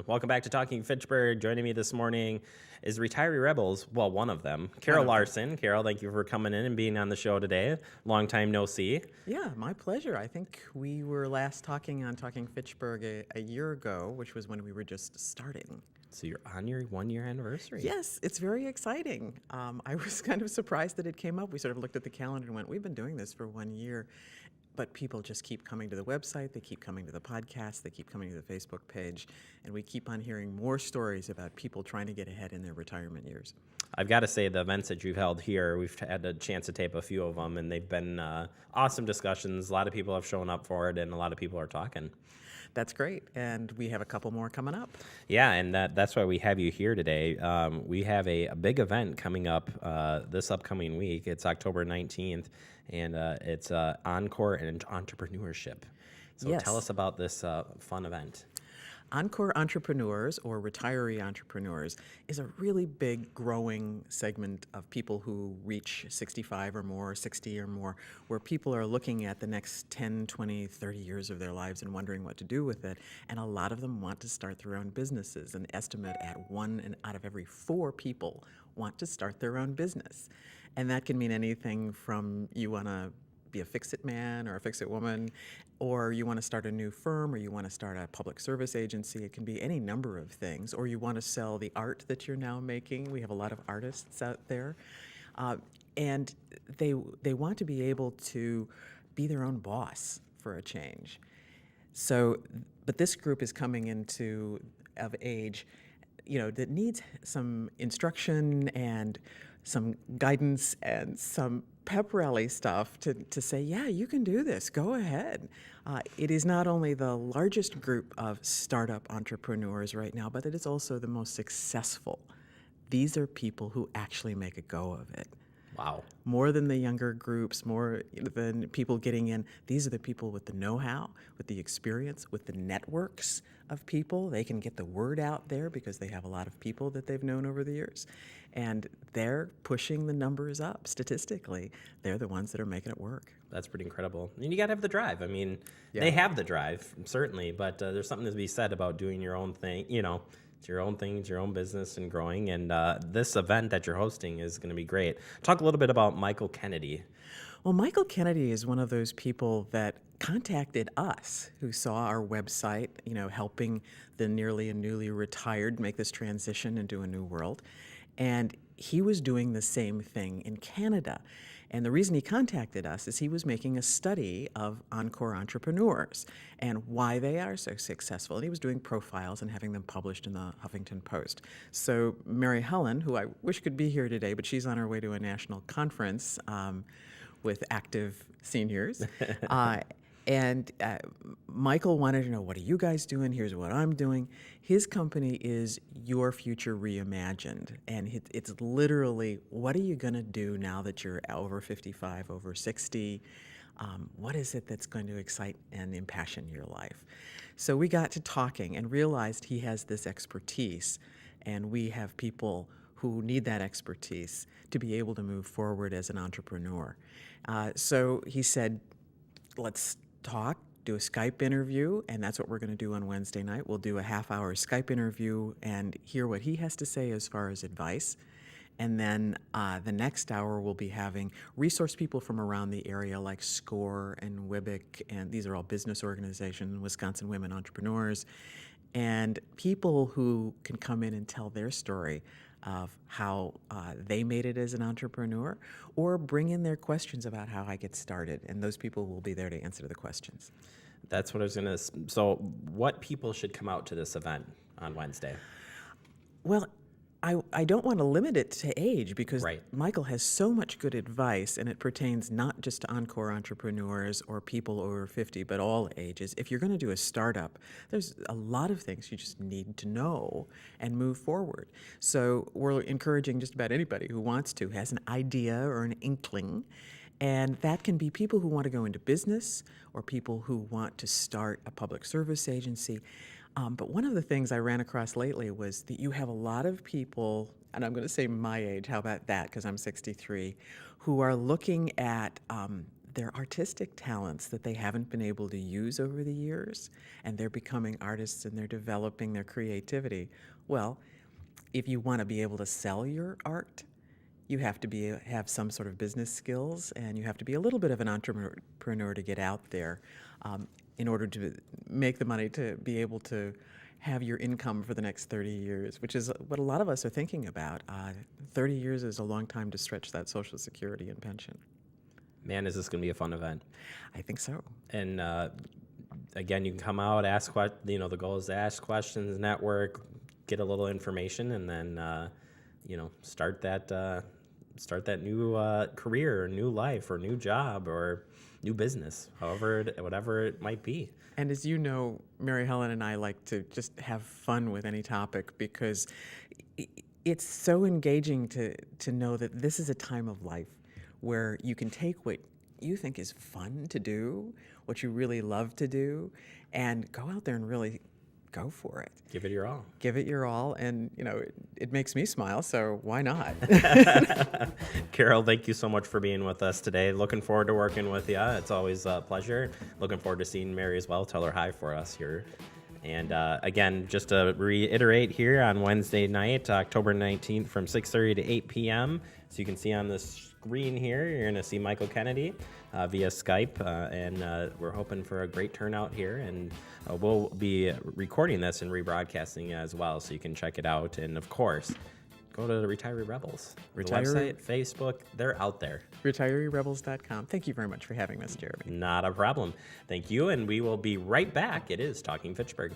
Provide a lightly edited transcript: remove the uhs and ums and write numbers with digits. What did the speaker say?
Welcome back to Talking Fitchburg. Joining me this morning is Retiree Rebels, well, one of them, Carol One of them. Larson. Carol, thank you for coming in and being on the show today. Long time no see. Yeah, my pleasure. I think we were last talking on Talking Fitchburg a year ago, which was when we were just starting. So you're on your 1-year anniversary. Yes, it's very exciting. I was kind of surprised that it came up. We sort of looked at the calendar and went, we've been doing this for 1 year. But people just keep coming to the website, they keep coming to the podcast, they keep coming to the Facebook page, and we keep on hearing more stories about people trying to get ahead in their retirement years. I've got to say, the events that you've held here, we've had a chance to tape a few of them, and they've been awesome discussions. A lot of people have shown up for it, and a lot of people are talking. That's great, and we have a couple more coming up. Yeah, and that's why we have you here today. We have a big event coming up this upcoming week. It's October 19th, and it's Encore Entrepreneurship. So Yes. tell us about this fun event. Encore Entrepreneurs, or Retiree Entrepreneurs, is a really big, growing segment of people who reach 65 or more, 60 or more, where people are looking at the next 10, 20, 30 years of their lives and wondering what to do with it. And a lot of them want to start their own businesses. An estimate at 1 out of every 4 people want to start their own business. And that can mean anything from you want to be a fix-it man or a fix-it woman, or you want to start a new firm, or you want to start a public service agency. It can be any number of things, or you want to sell the art that you're now making. We have a lot of artists out there, and they want to be able to be their own boss for a change. So, but this group is coming into of age, that needs some instruction and some guidance and some pep rally stuff to say, yeah, you can do this, go ahead. It is not only the largest group of startup entrepreneurs right now, but it is also the most successful. These are people who actually make a go of it. Wow. More than the younger groups, more than people getting in. These are the people with the know-how, with the experience, with the networks of people. They can get the word out there because they have a lot of people that they've known over the years. And they're pushing the numbers up statistically. They're the ones that are making it work. That's pretty incredible. And you got to have the drive. I mean, Yeah. they have the drive, certainly, but there's something to be said about doing your own thing. It's your own thing, it's your own business and growing. And this event that you're hosting is going to be great. Talk a little bit about Michael Kennedy. Well, Michael Kennedy is one of those people that contacted us who saw our website, helping the nearly and newly retired make this transition into a new world. And he was doing the same thing in Canada. And the reason he contacted us is he was making a study of Encore entrepreneurs and why they are so successful. And he was doing profiles and having them published in the Huffington Post. So Mary Helen, who I wish could be here today, but she's on her way to a national conference with active seniors. And Michael wanted to know, what are you guys doing? Here's what I'm doing. His company is Your Future Reimagined. And it's literally, what are you going to do now that you're over 55, over 60? What is it that's going to excite and impassion your life? So we got to talking and realized he has this expertise. And we have people who need that expertise to be able to move forward as an entrepreneur. So he said, let's talk, do a Skype interview, and that's what we're going to do on Wednesday night. We'll do a half-hour Skype interview and hear what he has to say as far as advice. And then the next hour we'll be having resource people from around the area like SCORE and WIBIC, and these are all business organizations, Wisconsin Women Entrepreneurs, and people who can come in and tell their story of how they made it as an entrepreneur, or bring in their questions about how I get started, and those people will be there to answer the questions. That's what I was going to. So, what people should come out to this event on Wednesday? Well, I don't want to limit it to age because Right. Michael has so much good advice, and it pertains not just to Encore entrepreneurs or people over 50, but all ages. If you're going to do a startup, there's a lot of things you just need to know and move forward. So we're encouraging just about anybody who wants to, has an idea or an inkling. And that can be people who want to go into business or people who want to start a public service agency. But one of the things I ran across lately was that you have a lot of people, and I'm going to say my age, how about that, because I'm 63, who are looking at their artistic talents that they haven't been able to use over the years, and they're becoming artists and they're developing their creativity. Well, if you want to be able to sell your art, you have to have some sort of business skills, and you have to be a little bit of an entrepreneur to get out there in order to make the money to be able to have your income for the next 30 years, which is what a lot of us are thinking about. 30 years is a long time to stretch that Social Security and pension. Man, is this going to be a fun event. I think so. And again, you can come out, ask the goal is to ask questions, network, get a little information, and then, start that new career or new life or new job or new business, whatever it might be. And as you know, Mary Helen and I like to just have fun with any topic because it's so engaging to know that this is a time of life where you can take what you think is fun to do, what you really love to do, and go out there and really go for it. Give it your all. Give it your all, and it makes me smile, so why not? Carol, thank you so much for being with us today. Looking forward to working with you. It's always a pleasure. Looking forward to seeing Mary as well. Tell her hi for us here. And again, just to reiterate here on Wednesday night, October 19th from 6:30 to 8 p.m. So you can see on the screen here, you're going to see Michael Kennedy via Skype. And we're hoping for a great turnout here. And we'll be recording this and rebroadcasting as well, so you can check it out. And of course, go to the Retiree Rebels. The website, Facebook, they're out there. RetireeRebels.com. Thank you very much for having us, Jeremy. Not a problem. Thank you, and we will be right back. It is Talking Fitchburg.